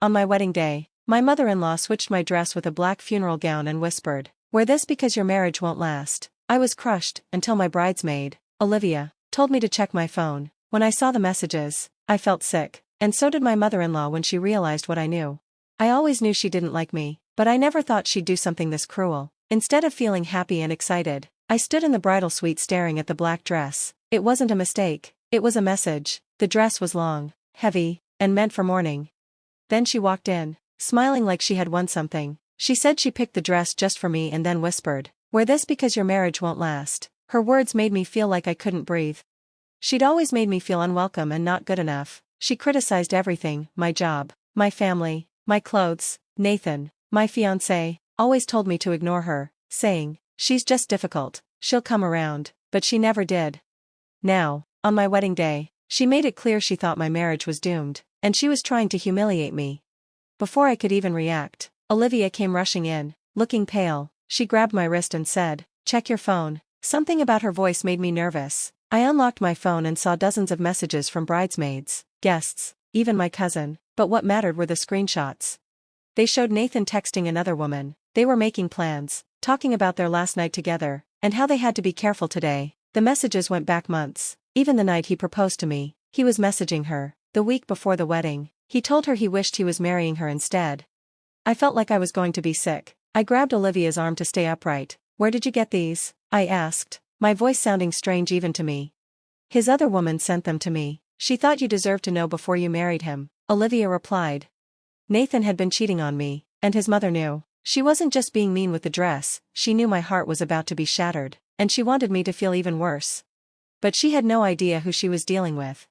On my wedding day, my mother-in-law switched my dress with a black funeral gown and whispered, "Wear this because your marriage won't last." I was crushed, until my bridesmaid, Olivia, told me to check my phone. When I saw the messages, I felt sick, and so did my mother-in-law when she realized what I knew. I always knew she didn't like me, but I never thought she'd do something this cruel. Instead of feeling happy and excited, I stood in the bridal suite staring at the black dress. It wasn't a mistake, it was a message. The dress was long, heavy, and meant for mourning. Then she walked in, smiling like she had won something. She said she picked the dress just for me and then whispered, "Wear this because your marriage won't last." Her words made me feel like I couldn't breathe. She'd always made me feel unwelcome and not good enough. She criticized everything: my job, my family, my clothes. Nathan, my fiancé, always told me to ignore her, saying, "She's just difficult, she'll come around," but she never did. Now, on my wedding day, she made it clear she thought my marriage was doomed, and she was trying to humiliate me. Before I could even react, Olivia came rushing in, looking pale. She grabbed my wrist and said, "Check your phone." Something about her voice made me nervous. I unlocked my phone and saw dozens of messages from bridesmaids, guests, even my cousin, but what mattered were the screenshots. They showed Nathan texting another woman. They were making plans, talking about their last night together, and how they had to be careful today. The messages went back months. Even the night he proposed to me, he was messaging her. The week before the wedding, he told her he wished he was marrying her instead. I felt like I was going to be sick. I grabbed Olivia's arm to stay upright. "Where did you get these?" I asked, my voice sounding strange even to me. "His other woman sent them to me. She thought you deserved to know before you married him," Olivia replied. Nathan had been cheating on me, and his mother knew. She wasn't just being mean with the dress, she knew my heart was about to be shattered, and she wanted me to feel even worse. But she had no idea who she was dealing with.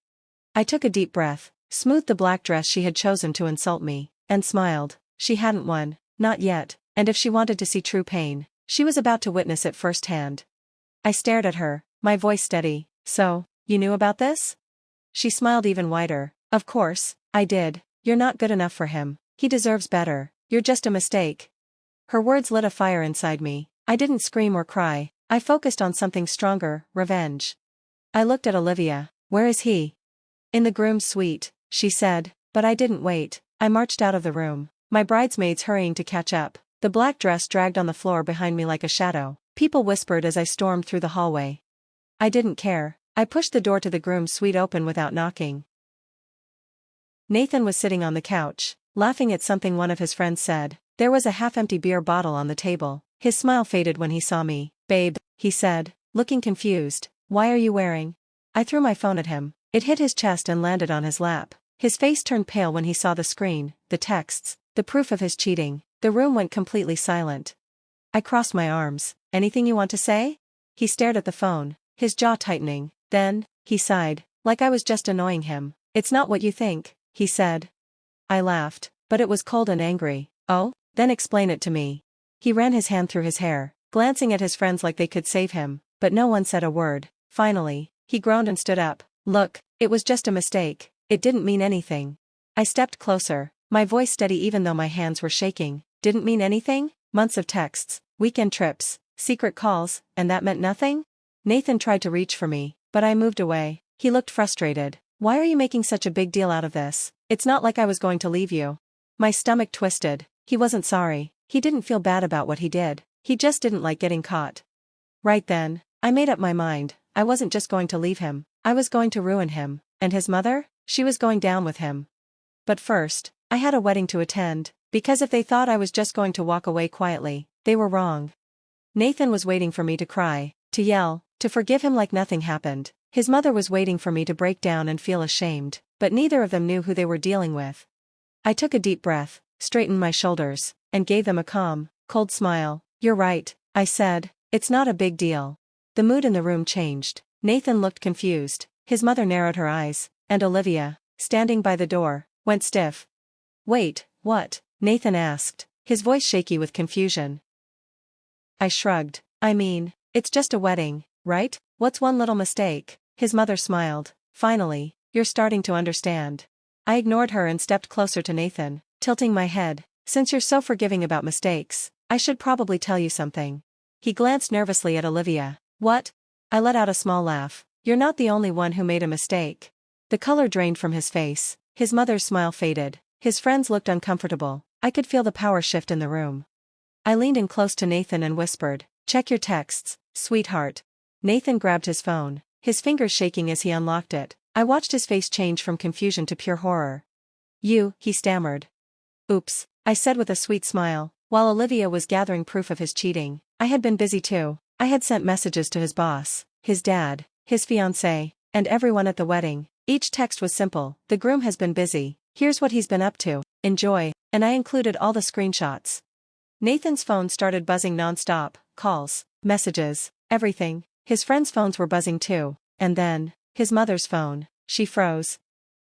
I took a deep breath, smoothed the black dress she had chosen to insult me, and smiled. She hadn't won, not yet, and if she wanted to see true pain, she was about to witness it firsthand. I stared at her, my voice steady. "So, you knew about this?" She smiled even wider. "Of course, I did. You're not good enough for him. He deserves better. You're just a mistake." Her words lit a fire inside me. I didn't scream or cry. I focused on something stronger: revenge. I looked at Olivia. "Where is he?" "In the groom's suite," she said, but I didn't wait. I marched out of the room, my bridesmaids hurrying to catch up. The black dress dragged on the floor behind me like a shadow. People whispered as I stormed through the hallway. I didn't care. I pushed the door to the groom's suite open without knocking. Nathan was sitting on the couch, laughing at something one of his friends said. There was a half-empty beer bottle on the table. His smile faded when he saw me. "Babe," he said, looking confused. "Why are you wearing?" I threw my phone at him. It hit his chest and landed on his lap. His face turned pale when he saw the screen, the texts, the proof of his cheating. The room went completely silent. I crossed my arms. "Anything you want to say?" He stared at the phone, his jaw tightening. Then, he sighed, like I was just annoying him. "It's not what you think," he said. I laughed, but it was cold and angry. "Oh? Then explain it to me." He ran his hand through his hair, glancing at his friends like they could save him, but no one said a word. Finally, he groaned and stood up. "Look, it was just a mistake. It didn't mean anything." I stepped closer, my voice steady even though my hands were shaking. "Didn't mean anything? Months of texts, weekend trips, secret calls, and that meant nothing?" Nathan tried to reach for me, but I moved away. He looked frustrated. "Why are you making such a big deal out of this? It's not like I was going to leave you." My stomach twisted. He wasn't sorry. He didn't feel bad about what he did. He just didn't like getting caught. Right then, I made up my mind. I wasn't just going to leave him. I was going to ruin him. And his mother? She was going down with him. But first, I had a wedding to attend, because if they thought I was just going to walk away quietly, they were wrong. Nathan was waiting for me to cry, to yell, to forgive him like nothing happened. His mother was waiting for me to break down and feel ashamed, but neither of them knew who they were dealing with. I took a deep breath, straightened my shoulders, and gave them a calm, cold smile. "You're right," I said. "It's not a big deal." The mood in the room changed. Nathan looked confused, his mother narrowed her eyes, and Olivia, standing by the door, went stiff. "Wait, what?" Nathan asked, his voice shaky with confusion. I shrugged. "I mean, it's just a wedding, right? What's one little mistake?" His mother smiled. "Finally, you're starting to understand." I ignored her and stepped closer to Nathan, tilting my head. "Since you're so forgiving about mistakes, I should probably tell you something." He glanced nervously at Olivia. "What?" I let out a small laugh. "You're not the only one who made a mistake." The color drained from his face. His mother's smile faded. His friends looked uncomfortable. I could feel the power shift in the room. I leaned in close to Nathan and whispered, "Check your texts, sweetheart." Nathan grabbed his phone, his fingers shaking as he unlocked it. I watched his face change from confusion to pure horror. He stammered. "Oops," I said with a sweet smile. While Olivia was gathering proof of his cheating, I had been busy too. I had sent messages to his boss, his dad, his fiancée, and everyone at the wedding. Each text was simple: "The groom has been busy. Here's what he's been up to. Enjoy." And I included all the screenshots. Nathan's phone started buzzing non-stop, calls, messages, everything. His friends' phones were buzzing too. And then, his mother's phone. She froze.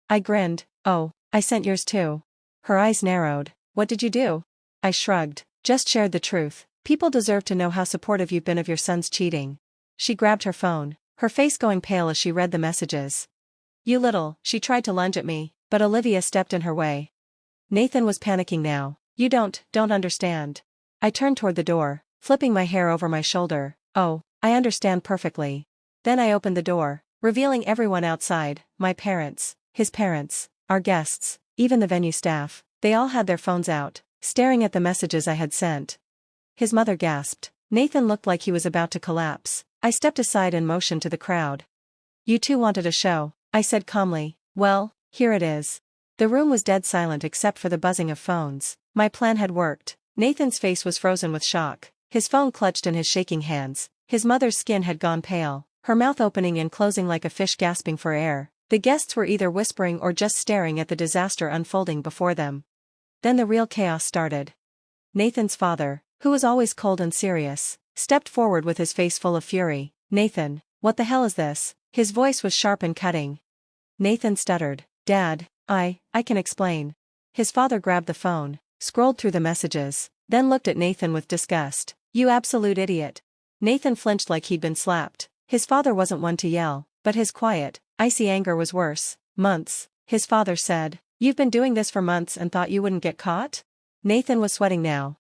I grinned. "Oh, I sent yours too." Her eyes narrowed. "What did you do?" I shrugged. "Just shared the truth. People deserve to know how supportive you've been of your son's cheating." She grabbed her phone, her face going pale as she read the messages. "You little," she tried to lunge at me, but Olivia stepped in her way. Nathan was panicking now. "You don't understand." I turned toward the door, flipping my hair over my shoulder. "Oh, I understand perfectly." Then I opened the door, revealing everyone outside: my parents, his parents, our guests, even the venue staff. They all had their phones out, staring at the messages I had sent. His mother gasped. Nathan looked like he was about to collapse. I stepped aside and motioned to the crowd. "You two wanted a show," I said calmly. "Well, here it is." The room was dead silent except for the buzzing of phones. My plan had worked. Nathan's face was frozen with shock, his phone clutched in his shaking hands. His mother's skin had gone pale, her mouth opening and closing like a fish gasping for air. The guests were either whispering or just staring at the disaster unfolding before them. Then the real chaos started. Nathan's father, who was always cold and serious, stepped forward with his face full of fury. "Nathan, what the hell is this?" His voice was sharp and cutting. Nathan stuttered. "Dad, I can explain." His father grabbed the phone, scrolled through the messages, then looked at Nathan with disgust. "You absolute idiot." Nathan flinched like he'd been slapped. His father wasn't one to yell, but his quiet, icy anger was worse. "Months," his father said. "You've been doing this for months and thought you wouldn't get caught?" Nathan was sweating now.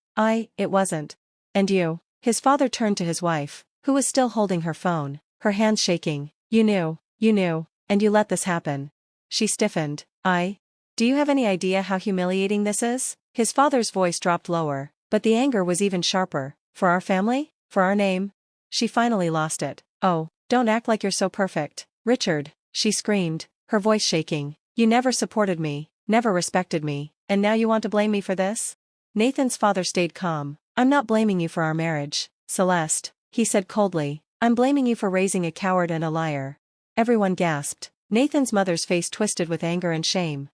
It wasn't." "And you?" His father turned to his wife, who was still holding her phone, her hands shaking. You knew, and you let this happen." She stiffened. Do you have any idea how humiliating this is?" His father's voice dropped lower, but the anger was even sharper. "For our family? For our name?" She finally lost it. "Oh, don't act like you're so perfect, Richard," she screamed, her voice shaking. "You never supported me, never respected me, and now you want to blame me for this?" Nathan's father stayed calm. "I'm not blaming you for our marriage, Celeste," he said coldly. "I'm blaming you for raising a coward and a liar." Everyone gasped. Nathan's mother's face twisted with anger and shame.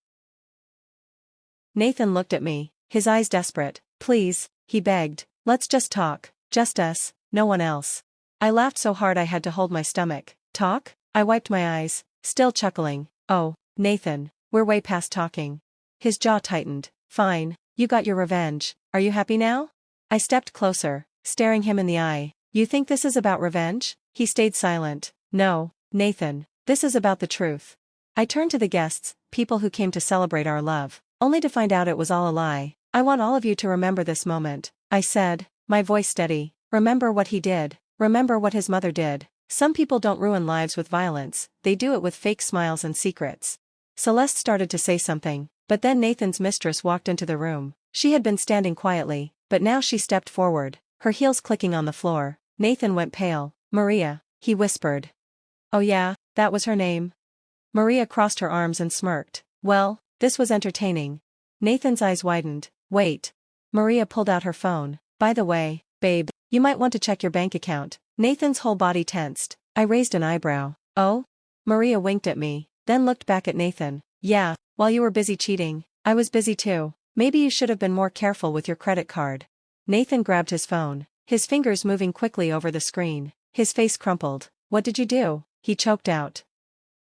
Nathan looked at me, his eyes desperate. "Please," he begged, "let's just talk, just us, no one else." I laughed so hard I had to hold my stomach. "Talk?" I wiped my eyes, still chuckling. "Oh, Nathan, we're way past talking." His jaw tightened. "Fine, you got your revenge. Are you happy now?" I stepped closer, staring him in the eye. "You think this is about revenge?" He stayed silent. "No, Nathan, this is about the truth." I turned to the guests, people who came to celebrate our love, only to find out it was all a lie. "I want all of you to remember this moment," I said, my voice steady. "Remember what he did. Remember what his mother did. Some people don't ruin lives with violence, they do it with fake smiles and secrets." Celeste started to say something, but then Nathan's mistress walked into the room. She had been standing quietly, but now she stepped forward, her heels clicking on the floor. Nathan went pale. "Maria," he whispered. "Oh yeah, that was her name?" Maria crossed her arms and smirked. Well, this was entertaining. Nathan's eyes widened. "Wait." Maria pulled out her phone. "By the way, babe, you might want to check your bank account." Nathan's whole body tensed. I raised an eyebrow. "Oh?" Maria winked at me, then looked back at Nathan. "Yeah, while you were busy cheating, I was busy too. Maybe you should have been more careful with your credit card." Nathan grabbed his phone, his fingers moving quickly over the screen. His face crumpled. "What did you do?" he choked out.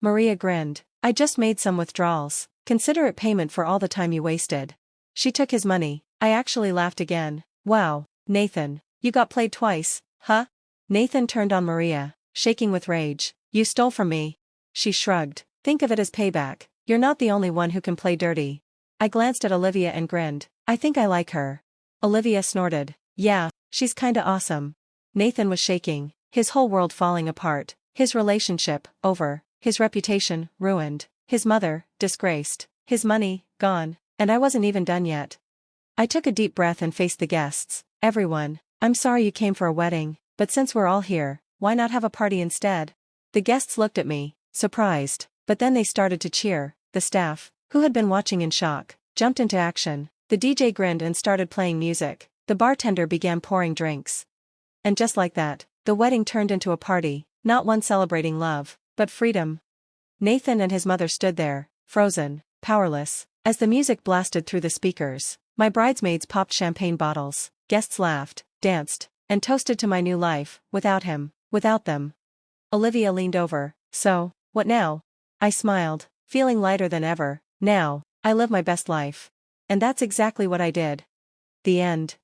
Maria grinned. "I just made some withdrawals. Consider it payment for all the time you wasted." She took his money. I actually laughed again. "Wow, Nathan, you got played twice, huh?" Nathan turned on Maria, shaking with rage. "You stole from me." She shrugged. "Think of it as payback. You're not the only one who can play dirty." I glanced at Olivia and grinned. "I think I like her." Olivia snorted. "Yeah, she's kinda awesome." Nathan was shaking, his whole world falling apart. His relationship, over. His reputation, ruined. His mother, disgraced. His money, gone. And I wasn't even done yet. I took a deep breath and faced the guests. Everyone, I'm sorry you came for a wedding, but since we're all here, why not have a party instead? The guests looked at me, surprised, but then they started to cheer. The staff, who had been watching in shock, jumped into action. The DJ grinned and started playing music. The bartender began pouring drinks. And just like that, the wedding turned into a party, not one celebrating love, but freedom. Nathan and his mother stood there, frozen, powerless, as the music blasted through the speakers. My bridesmaids popped champagne bottles, guests laughed, danced, and toasted to my new life, without him, without them. Olivia leaned over. So, what now? I smiled, feeling lighter than ever. Now, I live my best life. And that's exactly what I did. The end.